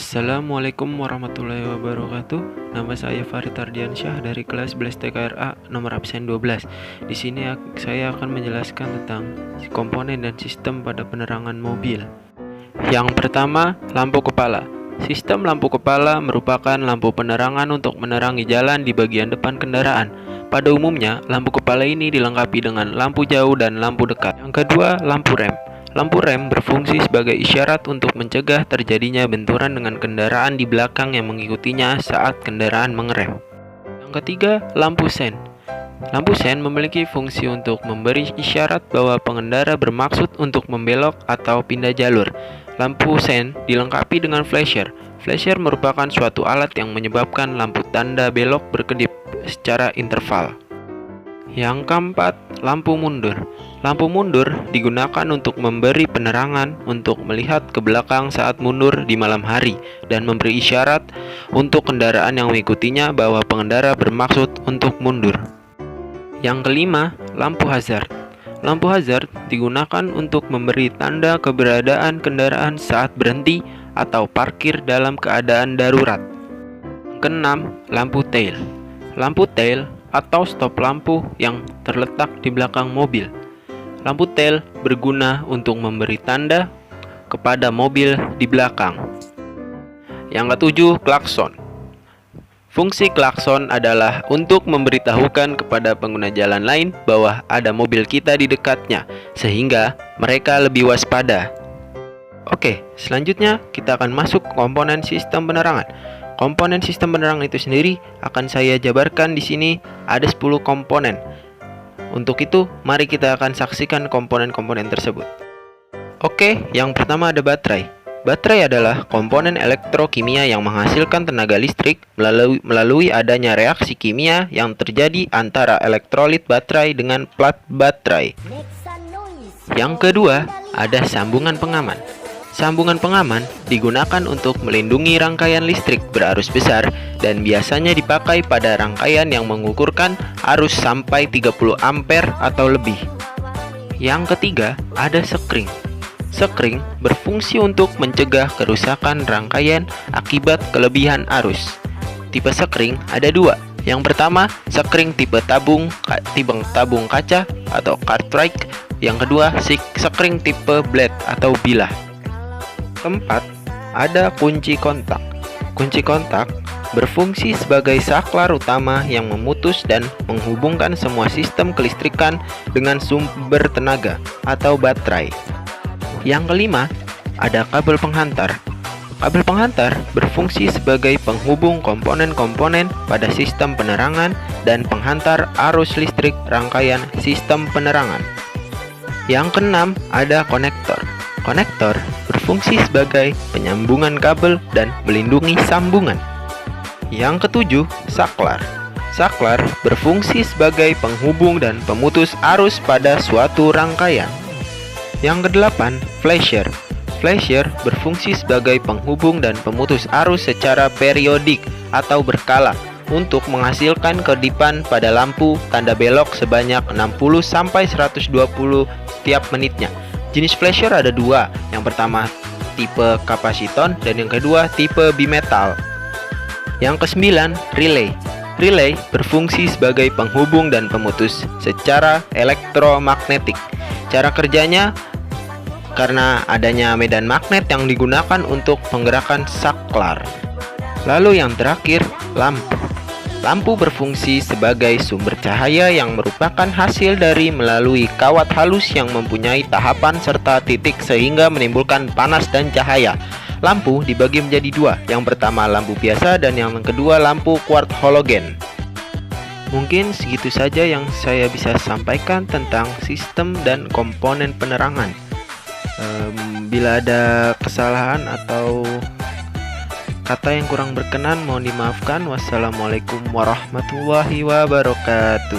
Assalamualaikum warahmatullahi wabarakatuh. Nama saya Farid Ardiansyah dari kelas 11 TKRA nomor absen 12. Di sini saya akan menjelaskan tentang komponen dan sistem pada penerangan mobil. Yang pertama, lampu kepala. Sistem lampu kepala merupakan lampu penerangan untuk menerangi jalan di bagian depan kendaraan. Pada umumnya, lampu kepala ini dilengkapi dengan lampu jauh dan lampu dekat. Yang kedua, lampu rem. Lampu rem berfungsi sebagai isyarat untuk mencegah terjadinya benturan dengan kendaraan di belakang yang mengikutinya saat kendaraan mengerem. Yang ketiga, lampu sen. Lampu sen memiliki fungsi untuk memberi isyarat bahwa pengendara bermaksud untuk membelok atau pindah jalur. Lampu sen dilengkapi dengan flasher. Flasher merupakan suatu alat yang menyebabkan lampu tanda belok berkedip secara interval. Yang keempat, lampu mundur. Lampu mundur digunakan untuk memberi penerangan untuk melihat ke belakang saat mundur di malam hari dan memberi isyarat untuk kendaraan yang mengikutinya bahwa pengendara bermaksud untuk mundur. Yang kelima, lampu hazard. Lampu hazard digunakan untuk memberi tanda keberadaan kendaraan saat berhenti atau parkir dalam keadaan darurat. Yang keenam, lampu tail. Lampu tail atau stop lampu yang terletak di belakang mobil. Lampu tail berguna untuk memberi tanda kepada mobil di belakang. Yang ketujuh, klakson. Fungsi klakson adalah untuk memberitahukan kepada pengguna jalan lain bahwa ada mobil kita di dekatnya, sehingga mereka lebih waspada. Oke, selanjutnya kita akan masuk ke komponen sistem penerangan. Komponen sistem penerangan itu sendiri akan saya jabarkan di sini ada 10 komponen. Untuk itu, mari kita akan saksikan komponen-komponen tersebut. Oke, yang pertama ada baterai. Baterai adalah komponen elektrokimia yang menghasilkan tenaga listrik melalui adanya reaksi kimia yang terjadi antara elektrolit baterai dengan plat baterai. Yang kedua, ada sambungan pengaman. Sambungan pengaman digunakan untuk melindungi rangkaian listrik berarus besar dan biasanya dipakai pada rangkaian yang mengukurkan arus sampai 30 ampere atau lebih. Yang ketiga, ada sekring. Sekring berfungsi untuk mencegah kerusakan rangkaian akibat kelebihan arus. Tipe sekring ada dua. Yang pertama, sekring tipe tabung kaca atau cartridge. Yang kedua, sekring tipe blade atau bilah. Keempat, ada kunci kontak. Kunci kontak berfungsi sebagai saklar utama yang memutus dan menghubungkan semua sistem kelistrikan dengan sumber tenaga atau baterai. Yang kelima, ada kabel penghantar. Kabel penghantar berfungsi sebagai penghubung komponen-komponen pada sistem penerangan dan penghantar arus listrik rangkaian sistem penerangan. Yang keenam, ada konektor. Konektor berfungsi sebagai penyambungan kabel dan melindungi sambungan. Yang ketujuh, saklar. Saklar berfungsi sebagai penghubung dan pemutus arus pada suatu rangkaian. Yang kedelapan, flasher. Flasher berfungsi sebagai penghubung dan pemutus arus secara periodik atau berkala untuk menghasilkan kedipan pada lampu tanda belok sebanyak 60-120 tiap menitnya. Jenis flasher ada dua, yang pertama tipe kapasiton dan yang kedua tipe bimetal. Yang kesembilan, relay. Relay berfungsi sebagai penghubung dan pemutus secara elektromagnetik. Cara kerjanya karena adanya medan magnet yang digunakan untuk penggerakan saklar. Lalu yang terakhir, lampu. Lampu berfungsi sebagai sumber cahaya yang merupakan hasil dari melalui kawat halus yang mempunyai tahapan serta titik sehingga menimbulkan panas dan cahaya. Lampu dibagi menjadi dua, yang pertama lampu biasa dan yang kedua lampu quartz halogen. Mungkin segitu saja yang saya bisa sampaikan tentang sistem dan komponen penerangan. Bila ada kesalahan atau kata yang kurang berkenan mohon dimaafkan. Wassalamualaikum warahmatullahi wabarakatuh.